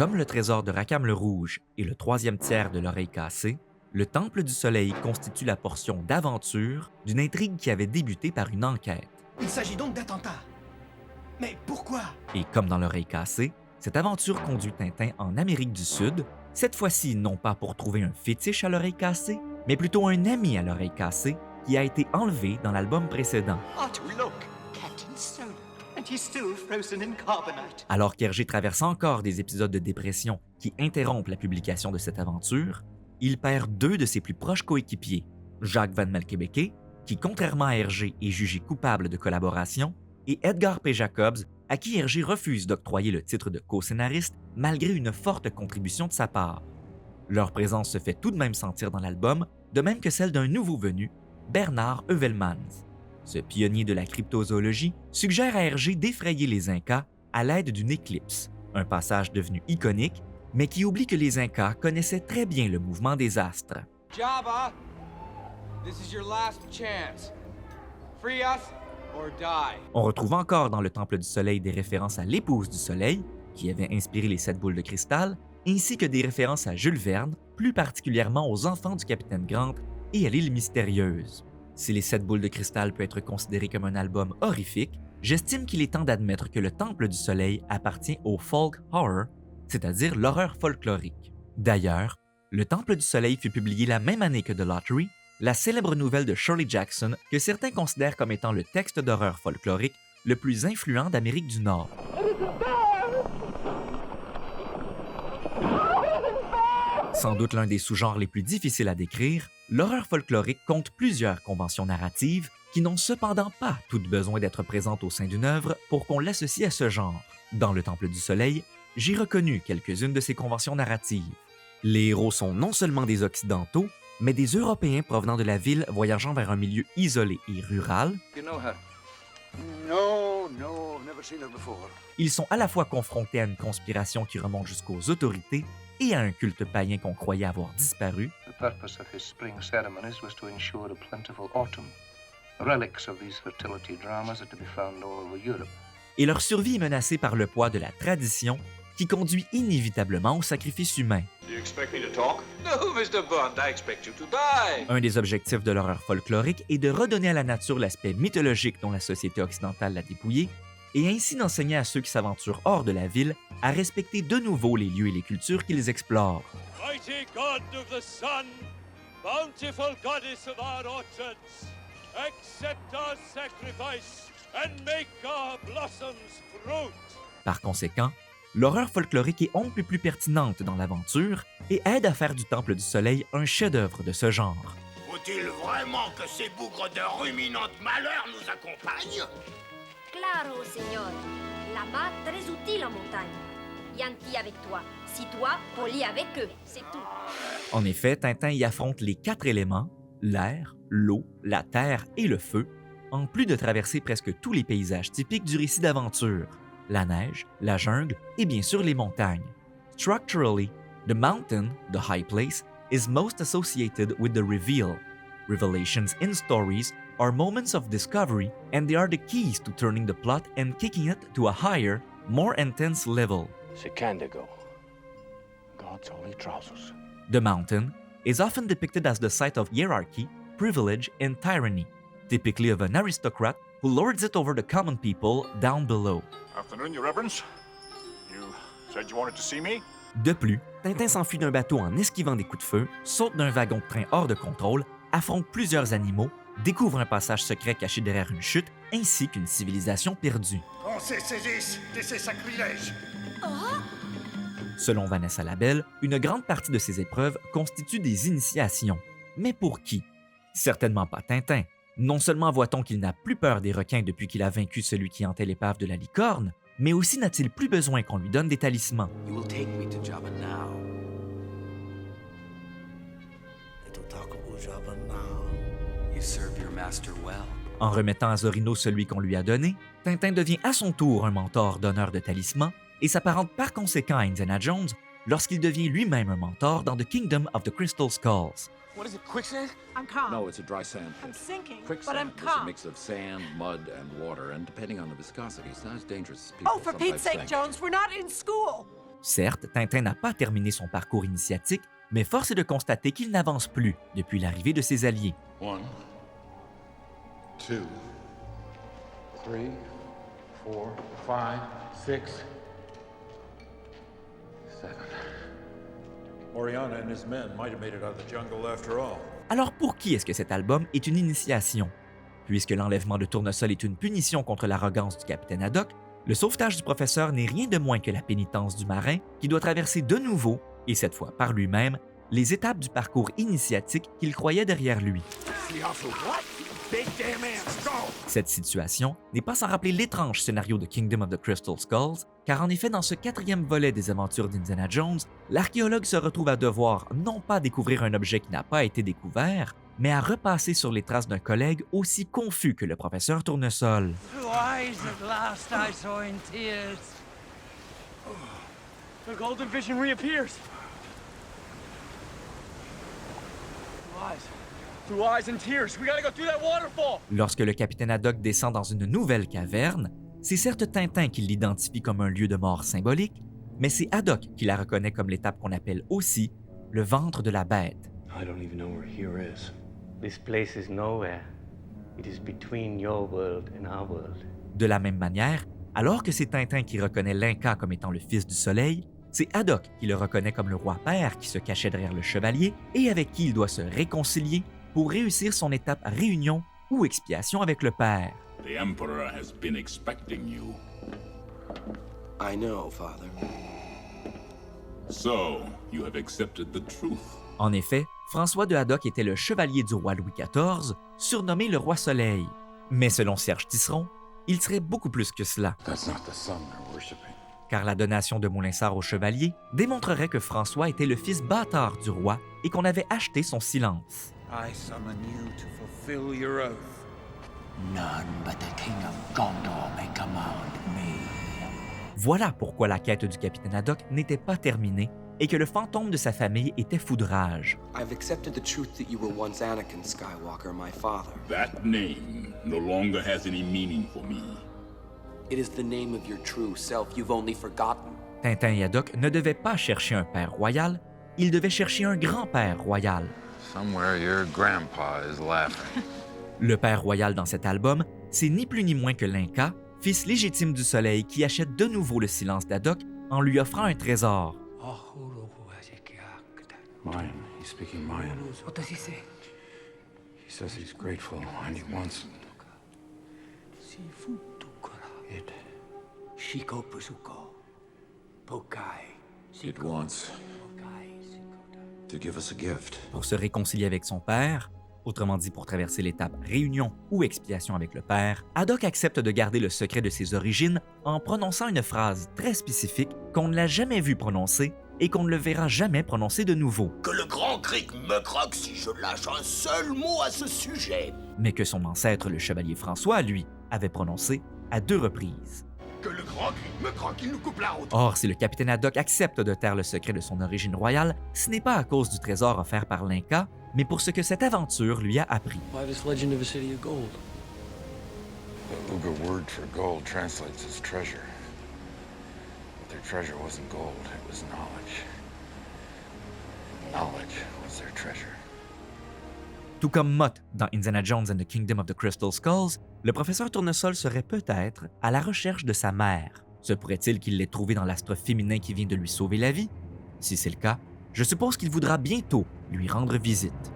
Comme le trésor de Rakam le Rouge et le troisième tiers de l'oreille cassée, le Temple du Soleil constitue la portion d'aventure d'une intrigue qui avait débuté par une enquête. Il s'agit donc d'attentats. Mais pourquoi? Et comme dans l'oreille cassée, cette aventure conduit Tintin en Amérique du Sud, cette fois-ci non pas pour trouver un fétiche à l'oreille cassée, mais plutôt un ami à l'oreille cassée qui a été enlevé dans l'album précédent. Otto, look! Captain Solar, and he's still frozen in carbonite. Alors qu'Hergé traverse encore des épisodes de dépression qui interrompent la publication de cette aventure, il perd deux de ses plus proches coéquipiers, Jacques Van Malkebeke, qui contrairement à Hergé est jugé coupable de collaboration, et Edgar P. Jacobs, à qui Hergé refuse d'octroyer le titre de co-scénariste malgré une forte contribution de sa part. Leur présence se fait tout de même sentir dans l'album, de même que celle d'un nouveau venu, Bernard Heuvelmans. Ce pionnier de la cryptozoologie suggère à Hergé d'effrayer les Incas à l'aide d'une éclipse, un passage devenu iconique, mais qui oublie que les Incas connaissaient très bien le mouvement des astres. Jabba, this is your last chance. Free us or die. On retrouve encore dans le Temple du Soleil des références à l'épouse du Soleil, qui avait inspiré les 7 boules de cristal, ainsi que des références à Jules Verne, plus particulièrement aux enfants du capitaine Grant et à l'île mystérieuse. Si les 7 boules de cristal peut être considéré comme un album horrifique, j'estime qu'il est temps d'admettre que le Temple du Soleil appartient au folk horror, c'est-à-dire l'horreur folklorique. D'ailleurs, le Temple du Soleil fut publié la même année que The Lottery, la célèbre nouvelle de Shirley Jackson que certains considèrent comme étant le texte d'horreur folklorique le plus influent d'Amérique du Nord. Sans doute l'un des sous-genres les plus difficiles à décrire, l'horreur folklorique compte plusieurs conventions narratives qui n'ont cependant pas toutes besoin d'être présentes au sein d'une œuvre pour qu'on l'associe à ce genre. Dans le Temple du Soleil, j'ai reconnu quelques-unes de ces conventions narratives. Les héros sont non seulement des Occidentaux, mais des Européens provenant de la ville voyageant vers un milieu isolé et rural. You know her? No, I've never seen her before. Ils sont à la fois confrontés à une conspiration qui remonte jusqu'aux autorités et à un culte païen qu'on croyait avoir disparu. The purpose of his spring ceremonies was to ensure a plentiful autumn. Relics of these fertility dramas are to be found all over Europe. Et leur survie est menacée par le poids de la tradition qui conduit inévitablement au sacrifice humain. Do you expect me to talk? No, Mr. Bond, I expect you to die. Un des objectifs de l'horreur folklorique est de redonner à la nature l'aspect mythologique dont la société occidentale l'a dépouillé, et ainsi d'enseigner à ceux qui s'aventurent hors de la ville à respecter de nouveau les lieux et les cultures qu'ils explorent. Mighty God of the sun, bountiful goddess of our orchards, accept our sacrifice and make our blossoms fruit. Par conséquent, l'horreur folklorique est on ne peut plus pertinente dans l'aventure et aide à faire du Temple du Soleil un chef-d'œuvre de ce genre. Faut-il vraiment que ces bougres de ruminantes malheurs nous accompagnent? Claro, señor. La mât très utile en montagne. Yanti avec toi. Si toi, poli avec eux. C'est tout. En effet, Tintin y affronte les 4 éléments, l'air, l'eau, la terre et le feu, en plus de traverser presque tous les paysages typiques du récit d'aventure, la neige, la jungle et bien sûr les montagnes. Structurally, the mountain, the high place, is most associated with the reveal. Revelations in stories are moments of discovery, and they are the keys to turning the plot and kicking it to a higher, more intense level. C'est Candigo. God's holy trousers. The mountain is often depicted as the site of hierarchy, privilege, and tyranny, typically of an aristocrat who lords it over the common people down below. Afternoon, Your Reverence. You said you wanted to see me? De plus, Tintin s'enfuit d'un bateau en esquivant des coups de feu, saute d'un wagon de train hors de contrôle, affronte plusieurs animaux, découvre un passage secret caché derrière une chute, ainsi qu'une civilisation perdue. On se saisisse de ces sacrilèges. Selon Vanessa Labelle, une grande partie de ces épreuves constituent des initiations. Mais pour qui? Certainement pas Tintin. Non seulement voit-on qu'il n'a plus peur des requins depuis qu'il a vaincu celui qui hantait l'épave de la licorne, mais aussi n'a-t-il plus besoin qu'on lui donne des talismans. You will take me to Jabba now. It'll talk about Jabba now. You serve your master well. En remettant à Zorino celui qu'on lui a donné, Tintin devient à son tour un mentor donneur de talismans et s'apparente par conséquent à Indiana Jones lorsqu'il devient lui-même un mentor dans The Kingdom of the Crystal Skulls. What is it, quicksand? I'm calm. No, it's a dry sand I'm pit. sinking, but Quicksand I'm is a calm. mix of sand, mud, and water, and depending on the viscosity, it's not as dangerous as people Oh, for sometimes Pete's sake, think. Jones, we're not in school. Certes, Tintin n'a pas terminé son parcours initiatique, mais force est de constater qu'il n'avance plus depuis l'arrivée de ses alliés. 1, 2, 3, 4, 5, 6, 7. Oriana and his men might have made it out of the jungle after all. Alors pour qui est-ce que cet album est une initiation? Puisque l'enlèvement de Tournesol est une punition contre l'arrogance du capitaine Haddock, le sauvetage du professeur n'est rien de moins que la pénitence du marin qui doit traverser de nouveau, et cette fois par lui-même, les étapes du parcours initiatique qu'il croyait derrière lui. Cette situation n'est pas sans rappeler l'étrange scénario de Kingdom of the Crystal Skulls, car en effet, dans ce 4e volet des aventures d'Indiana Jones, l'archéologue se retrouve à devoir non pas découvrir un objet qui n'a pas été découvert, mais à repasser sur les traces d'un collègue aussi confus que le professeur Tournesol. Blue eyes at last I saw in tears. The golden vision reappears. Blue eyes and tears. We gotta go through that waterfall. Lorsque le capitaine Haddock descend dans une nouvelle caverne, c'est certes Tintin qui l'identifie comme un lieu de mort symbolique, mais c'est Haddock qui la reconnaît comme l'étape qu'on appelle aussi le ventre de la bête. I don't even know where here is. This place is nowhere. It is between your world and our world. De la même manière, alors que c'est Tintin qui reconnaît l'Inca comme étant le fils du soleil, c'est Haddock qui le reconnaît comme le roi-père qui se cachait derrière le chevalier et avec qui il doit se réconcilier pour réussir son étape réunion ou expiation avec le père. The Emperor has been expecting you. I know, Father. So, you have accepted the truth. En effet, François de Haddock était le chevalier du roi Louis XIV, surnommé le roi Soleil. Mais selon Serge Tisseron, il serait beaucoup plus que cela. That's not the sun they're worshiping. Car la donation de Moulinsart au chevalier démontrerait que François était le fils bâtard du roi et qu'on avait acheté son silence. I summon you to fulfill your oath. None but the King of Gondor may command me. Voilà pourquoi la quête du capitaine Haddock n'était pas terminée et que le fantôme de sa famille était Foudrage. I've accepted the truth that you were once Anakin Skywalker, my father. That name no longer has any meaning for me. It is the name of your true self you've only forgotten. Tintin et Haddock ne devaient pas chercher un père royal, ils devaient chercher un grand-père royal. Somewhere your grandpa is laughing. Le père royal dans cet album, c'est ni plus ni moins que l'Inca, fils légitime du soleil qui achète de nouveau le silence d'Haddock en lui offrant un trésor. Mayan. He's speaking Mayan. What does he say? He says he's grateful and he wants it. Shiko Pusuko. Pokai. It wants to give us a gift. Pour se réconcilier avec son père, autrement dit pour traverser l'étape réunion ou expiation avec le père, Haddock accepte de garder le secret de ses origines en prononçant une phrase très spécifique qu'on ne l'a jamais vu prononcer et qu'on ne le verra jamais prononcer de nouveau. Que le grand cric me croque si je lâche un seul mot à ce sujet. Mais que son ancêtre, le chevalier François, lui, avait prononcé à 2 reprises. Que le grand cric me croque, il nous coupe la route. Or, si le capitaine Haddock accepte de taire le secret de son origine royale, ce n'est pas à cause du trésor offert par l'Inca, mais pour ce que cette aventure lui a appris. Why this legend of a city of gold? The Uga word for gold translates as treasure. But their treasure wasn't gold, it was knowledge. Knowledge was their treasure. Tout comme Mott dans Indiana Jones and the Kingdom of the Crystal Skulls, le professeur Tournesol serait peut-être à la recherche de sa mère. Se pourrait-il qu'il l'ait trouvée dans l'astre féminin qui vient de lui sauver la vie? Si c'est le cas, je suppose qu'il voudra bientôt lui rendre visite.